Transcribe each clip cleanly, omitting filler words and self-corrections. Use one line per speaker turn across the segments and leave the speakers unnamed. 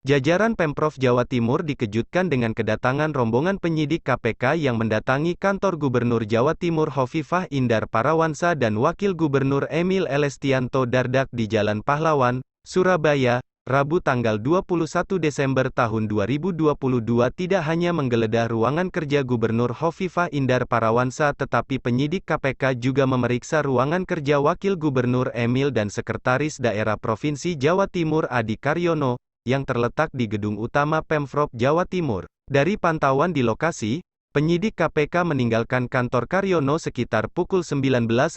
Jajaran Pemprov Jawa Timur dikejutkan dengan kedatangan rombongan penyidik KPK yang mendatangi kantor Gubernur Jawa Timur Hovifah Indar Parawansa dan Wakil Gubernur Emil Elestianto Dardak di Jalan Pahlawan, Surabaya, Rabu tanggal 21 Desember tahun 2022 tidak hanya menggeledah ruangan kerja Gubernur Hovifah Indar Parawansa tetapi penyidik KPK juga memeriksa ruangan kerja Wakil Gubernur Emil dan Sekretaris Daerah Provinsi Jawa Timur Adi Karyono, yang terletak di gedung utama Pemprov Jawa Timur. Dari pantauan di lokasi, penyidik KPK meninggalkan kantor Karyono sekitar pukul 19.36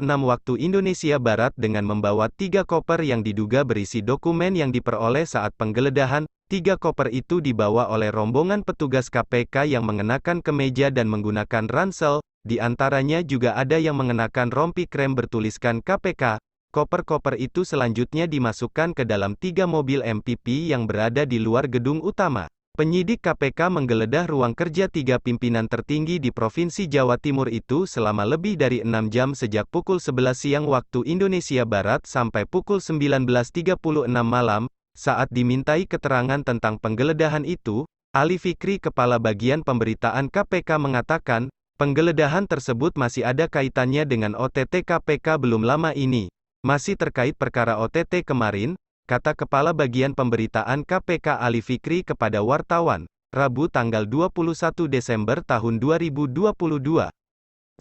waktu Indonesia Barat dengan membawa 3 koper yang diduga berisi dokumen yang diperoleh saat penggeledahan. 3 koper itu dibawa oleh rombongan petugas KPK yang mengenakan kemeja dan menggunakan ransel, di antaranya juga ada yang mengenakan rompi krem bertuliskan KPK. Koper-koper itu selanjutnya dimasukkan ke dalam 3 mobil MPV yang berada di luar gedung utama. Penyidik KPK menggeledah ruang kerja 3 pimpinan tertinggi di Provinsi Jawa Timur itu selama lebih dari 6 jam sejak pukul 11 siang waktu Indonesia Barat sampai pukul 19.36 malam. Saat dimintai keterangan tentang penggeledahan itu, Ali Fikri Kepala Bagian Pemberitaan KPK mengatakan, penggeledahan tersebut masih ada kaitannya dengan OTT KPK belum lama ini. Masih terkait perkara OTT kemarin, kata Kepala Bagian Pemberitaan KPK Ali Fikri kepada wartawan, Rabu tanggal 21 Desember tahun 2022.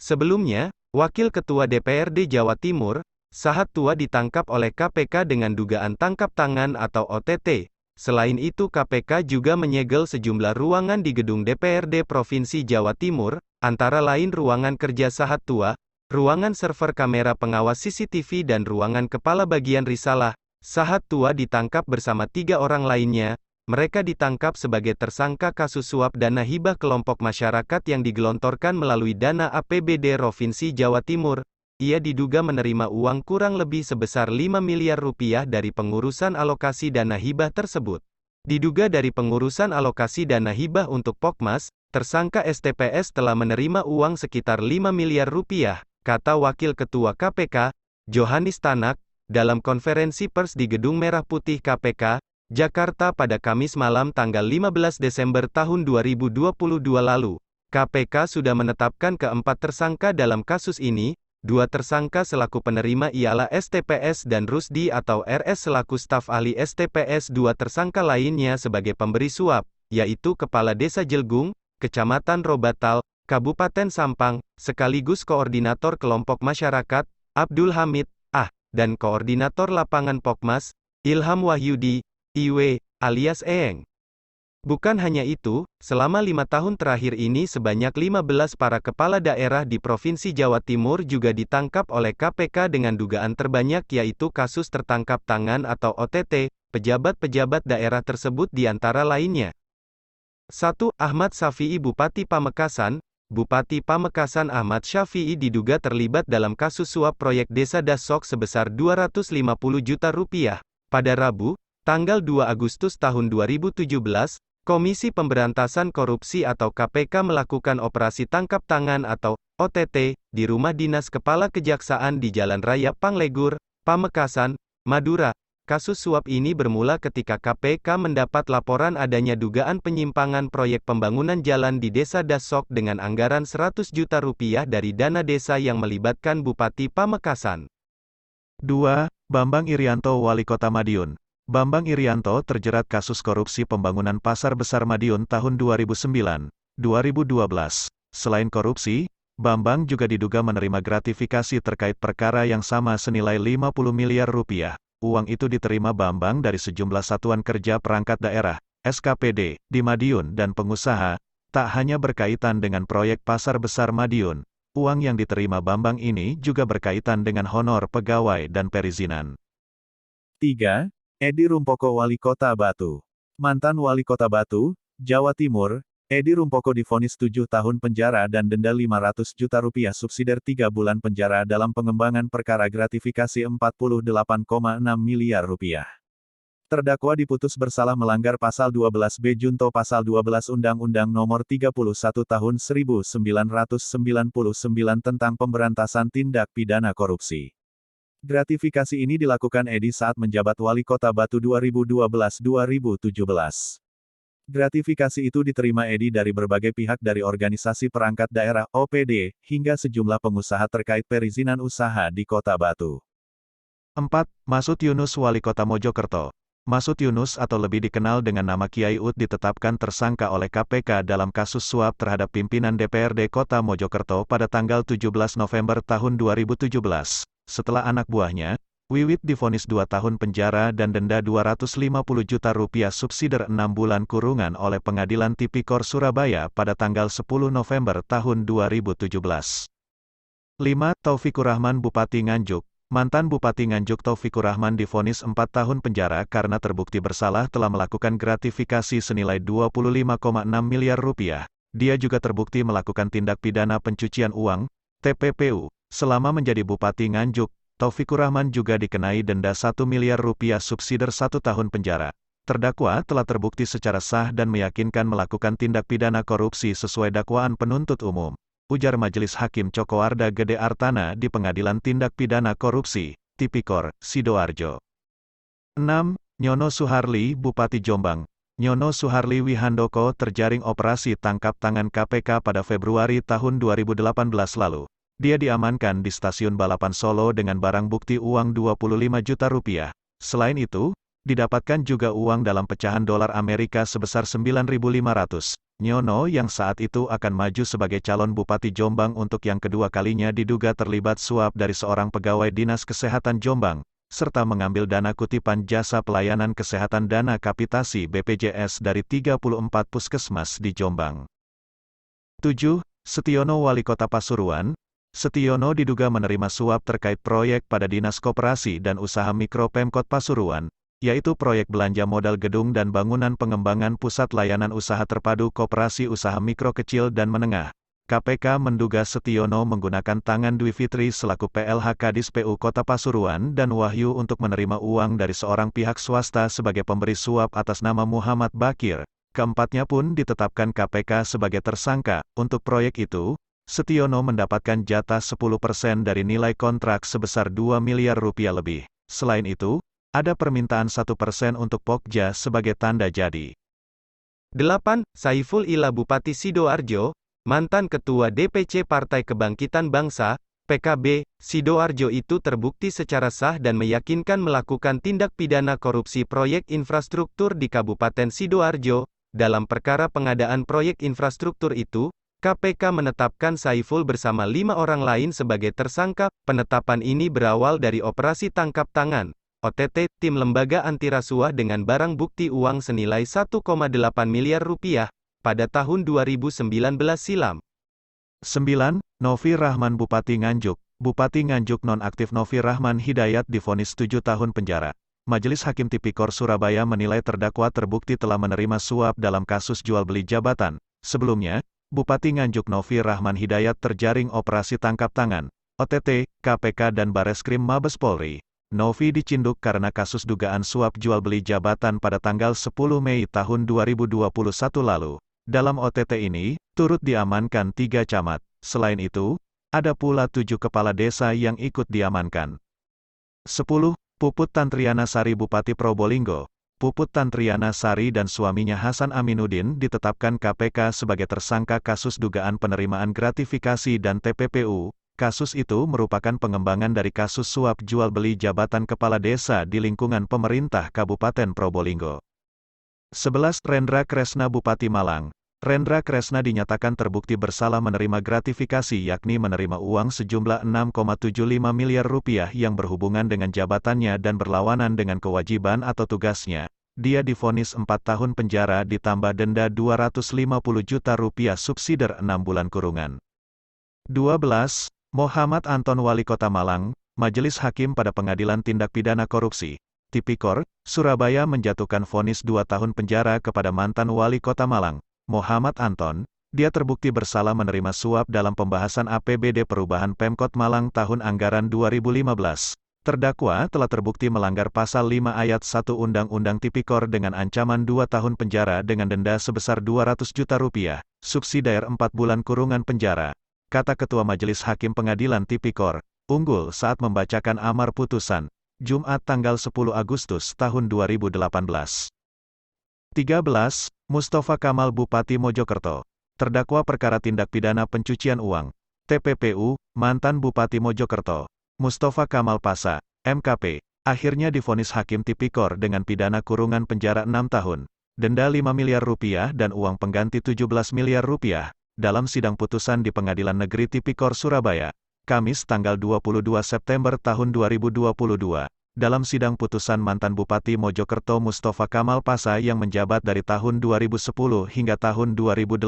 Sebelumnya, Wakil Ketua DPRD Jawa Timur, Sahat Tua ditangkap oleh KPK dengan dugaan tangkap tangan atau OTT. Selain itu KPK juga menyegel sejumlah ruangan di gedung DPRD Provinsi Jawa Timur, antara lain ruangan kerja Sahat Tua, ruangan server kamera pengawas CCTV dan ruangan Kepala Bagian Risalah. Sahat Tua ditangkap bersama 3 orang lainnya. Mereka ditangkap sebagai tersangka kasus suap dana hibah kelompok masyarakat yang digelontorkan melalui dana APBD Provinsi Jawa Timur. Ia diduga menerima uang kurang lebih sebesar 5 miliar rupiah dari pengurusan alokasi dana hibah tersebut. Diduga dari pengurusan alokasi dana hibah untuk Pokmas, tersangka STPS telah menerima uang sekitar 5 miliar rupiah. Kata Wakil Ketua KPK, Johanis Tanak, dalam konferensi pers di Gedung Merah Putih KPK, Jakarta pada Kamis malam tanggal 15 Desember tahun 2022 lalu. KPK sudah menetapkan keempat tersangka dalam kasus ini. 2 tersangka selaku penerima ialah STPS dan Rusdi atau RS selaku staf ahli STPS. 2 tersangka lainnya sebagai pemberi suap, yaitu Kepala Desa Jelgung, Kecamatan Robatal, Kabupaten Sampang, sekaligus Koordinator Kelompok Masyarakat, Abdul Hamid, dan Koordinator Lapangan Pokmas, Ilham Wahyudi, IW, alias Eeng. Bukan hanya itu, selama 5 tahun terakhir ini sebanyak 15 para kepala daerah di Provinsi Jawa Timur juga ditangkap oleh KPK dengan dugaan terbanyak yaitu kasus tertangkap tangan atau OTT, pejabat-pejabat daerah tersebut diantara lainnya. 1. Ahmad Syafi'i Bupati Pamekasan. Bupati Pamekasan Ahmad Syafi'i diduga terlibat dalam kasus suap proyek Desa Dasok sebesar 250 juta rupiah. Pada Rabu, tanggal 2 Agustus tahun 2017, Komisi Pemberantasan Korupsi atau KPK melakukan operasi tangkap tangan atau OTT di rumah dinas Kepala Kejaksaan di Jalan Raya Panglegur, Pamekasan, Madura. Kasus suap ini bermula ketika KPK mendapat laporan adanya dugaan penyimpangan proyek pembangunan jalan di Desa Dasok dengan anggaran 100 juta rupiah dari dana desa yang melibatkan Bupati Pamekasan.
2. Bambang Irianto Wali Kota Madiun. Bambang Irianto terjerat kasus korupsi pembangunan Pasar Besar Madiun tahun 2009-2012. Selain korupsi, Bambang juga diduga menerima gratifikasi terkait perkara yang sama senilai 50 miliar rupiah. Uang itu diterima Bambang dari sejumlah satuan kerja perangkat daerah, SKPD, di Madiun dan pengusaha, tak hanya berkaitan dengan proyek Pasar Besar Madiun. Uang yang diterima Bambang ini juga berkaitan dengan honor pegawai dan perizinan. 3. Edi Rumpoko Wali Kota Batu. Mantan Wali Kota Batu, Jawa Timur, Edi Rumpoko divonis 7 tahun penjara dan denda 500 juta rupiah subsidiar 3 bulan penjara dalam pengembangan perkara gratifikasi 48,6 miliar rupiah. Terdakwa diputus bersalah melanggar Pasal 12B Junto Pasal 12 Undang-Undang Nomor 31 Tahun 1999 tentang Pemberantasan Tindak Pidana Korupsi. Gratifikasi ini dilakukan Edi saat menjabat Wali Kota Batu 2012-2017. Gratifikasi itu diterima Edi dari berbagai pihak dari organisasi perangkat daerah (OPD), hingga sejumlah pengusaha terkait perizinan usaha di Kota Batu. 4. Masud Yunus Wali Kota Mojokerto. Masud Yunus atau lebih dikenal dengan nama Kiai Ud ditetapkan tersangka oleh KPK dalam kasus suap terhadap pimpinan DPRD Kota Mojokerto pada tanggal 17 November tahun 2017. Setelah anak buahnya, Wiwit divonis 2 tahun penjara dan denda 250 juta rupiah subsidiar 6 bulan kurungan oleh Pengadilan Tipikor Surabaya pada tanggal 10 November tahun 2017. 5. Taufikur Rahman Bupati Nganjuk. Mantan Bupati Nganjuk Taufikur Rahman divonis 4 tahun penjara karena terbukti bersalah telah melakukan gratifikasi senilai 25,6 miliar rupiah. Dia juga terbukti melakukan tindak pidana pencucian uang, TPPU. Selama menjadi Bupati Nganjuk, Taufikur Rahman juga dikenai denda 1 miliar rupiah subsidiar 1 tahun penjara. Terdakwa telah terbukti secara sah dan meyakinkan melakukan tindak pidana korupsi sesuai dakwaan penuntut umum, ujar Majelis Hakim Cokoarda Gede Artana di Pengadilan Tindak Pidana Korupsi, Tipikor, Sidoarjo. 6. Nyono Suharli Bupati Jombang. Nyono Suharli Wihandoko terjaring operasi tangkap tangan KPK pada Februari tahun 2018 lalu. Dia diamankan di stasiun balapan Solo dengan barang bukti uang 25 juta rupiah. Selain itu, didapatkan juga uang dalam pecahan dolar Amerika sebesar 9.500. Nyono yang saat itu akan maju sebagai calon Bupati Jombang untuk yang kedua kalinya diduga terlibat suap dari seorang pegawai Dinas Kesehatan Jombang, serta mengambil dana kutipan jasa pelayanan kesehatan dana kapitasi BPJS dari 34 puskesmas di Jombang. 7. Setiono Wali Kota Pasuruan. Setiono diduga menerima suap terkait proyek pada Dinas Koperasi dan Usaha Mikro Pemkot Pasuruan, yaitu proyek belanja modal gedung dan bangunan pengembangan Pusat Layanan Usaha Terpadu Koperasi Usaha Mikro Kecil dan Menengah. KPK menduga Setiono menggunakan tangan Dwi Fitri selaku PLH Kadis PU Kota Pasuruan dan Wahyu untuk menerima uang dari seorang pihak swasta sebagai pemberi suap atas nama Muhammad Bakir. Keempatnya pun ditetapkan KPK sebagai tersangka. Untuk proyek itu, Setiono mendapatkan jatah 10% dari nilai kontrak sebesar 2 miliar rupiah lebih. Selain itu, ada permintaan 1% untuk Pokja sebagai tanda jadi.
8. Saiful Ila Bupati Sidoarjo. Mantan Ketua DPC Partai Kebangkitan Bangsa, PKB, Sidoarjo itu terbukti secara sah dan meyakinkan melakukan tindak pidana korupsi proyek infrastruktur di Kabupaten Sidoarjo. Dalam perkara pengadaan proyek infrastruktur itu, KPK menetapkan Saiful bersama 5 orang lain sebagai tersangka. Penetapan ini berawal dari operasi tangkap tangan, OTT, tim lembaga anti rasuah dengan barang bukti uang senilai 1,8 miliar rupiah, pada tahun 2019 silam.
9. Novi Rahman Bupati Nganjuk. Bupati Nganjuk nonaktif Novi Rahman Hidayat divonis 7 tahun penjara. Majelis Hakim Tipikor Surabaya menilai terdakwa terbukti telah menerima suap dalam kasus jual beli jabatan. Sebelumnya, Bupati Nganjuk Novi Rahman Hidayat terjaring operasi tangkap tangan, OTT, KPK dan Bareskrim Mabes Polri. Novi dicinduk karena kasus dugaan suap jual beli jabatan pada tanggal 10 Mei tahun 2021 lalu. Dalam OTT ini, turut diamankan 3 camat. Selain itu, ada pula 7 kepala desa yang ikut diamankan. 10. Puput Tantriana Sari Bupati Probolinggo. Puput Tantriana Sari dan suaminya Hasan Aminuddin ditetapkan KPK sebagai tersangka kasus dugaan penerimaan gratifikasi dan TPPU. Kasus itu merupakan pengembangan dari kasus suap jual beli jabatan kepala desa di lingkungan pemerintah Kabupaten Probolinggo. 11. Rendra Kresna Bupati Malang. Rendra Kresna dinyatakan terbukti bersalah menerima gratifikasi yakni menerima uang sejumlah 6,75 miliar rupiah yang berhubungan dengan jabatannya dan berlawanan dengan kewajiban atau tugasnya. Dia divonis 4 tahun penjara ditambah denda 250 juta rupiah subsidiar 6 bulan kurungan. 12. Muhammad Anton Wali Kota Malang. Majelis Hakim pada Pengadilan Tindak Pidana Korupsi, Tipikor, Surabaya menjatuhkan vonis 2 tahun penjara kepada mantan Wali Kota Malang, Muhammad Anton. Dia terbukti bersalah menerima suap dalam pembahasan APBD Perubahan Pemkot Malang tahun anggaran 2015. Terdakwa telah terbukti melanggar pasal 5 ayat 1 Undang-Undang Tipikor dengan ancaman 2 tahun penjara dengan denda sebesar 200 juta rupiah, subsidiar 4 bulan kurungan penjara. Kata Ketua Majelis Hakim Pengadilan Tipikor, unggul saat membacakan amar putusan, Jumat tanggal 10 Agustus tahun 2018. 13. Mustafa Kamal Bupati Mojokerto. Terdakwa perkara tindak pidana pencucian uang, TPPU, mantan Bupati Mojokerto, Mustafa Kamal Pasa, MKP, akhirnya divonis Hakim Tipikor dengan pidana kurungan penjara 6 tahun, denda 5 miliar rupiah dan uang pengganti 17 miliar rupiah, dalam sidang putusan di Pengadilan Negeri Tipikor Surabaya, Kamis tanggal 22 September tahun 2022. Dalam sidang putusan mantan Bupati Mojokerto Mustafa Kamal Pasa yang menjabat dari tahun 2010 hingga tahun 2018,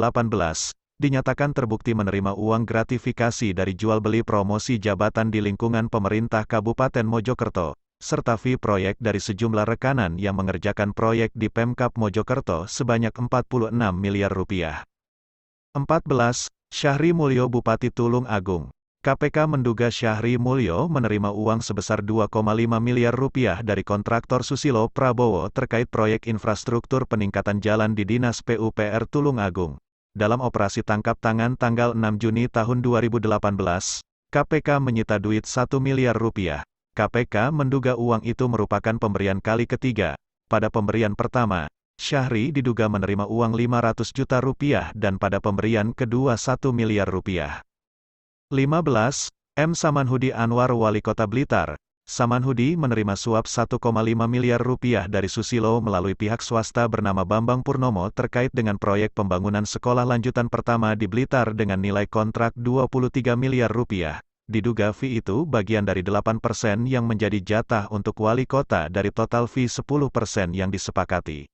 dinyatakan terbukti menerima uang gratifikasi dari jual beli promosi jabatan di lingkungan pemerintah Kabupaten Mojokerto, serta fee proyek dari sejumlah rekanan yang mengerjakan proyek di Pemkab Mojokerto sebanyak 46 miliar rupiah. 14. Syahri Mulyo Bupati Tulung Agung. KPK menduga Syahri Mulyo menerima uang sebesar 2,5 miliar rupiah dari kontraktor Susilo Prabowo terkait proyek infrastruktur peningkatan jalan di Dinas PUPR Tulung Agung. Dalam operasi tangkap tangan tanggal 6 Juni tahun 2018, KPK menyita duit 1 miliar rupiah. KPK menduga uang itu merupakan pemberian kali ketiga. Pada pemberian pertama, Syahri diduga menerima uang 500 juta rupiah dan pada pemberian kedua 1 miliar rupiah. 15. M. Samanhudi Anwar Wali Kota Blitar. Samanhudi menerima suap 1,5 miliar rupiah dari Susilo melalui pihak swasta bernama Bambang Purnomo terkait dengan proyek pembangunan sekolah lanjutan pertama di Blitar dengan nilai kontrak 23 miliar rupiah. Diduga fee itu bagian dari 8% yang menjadi jatah untuk wali kota dari total fee 10% yang disepakati.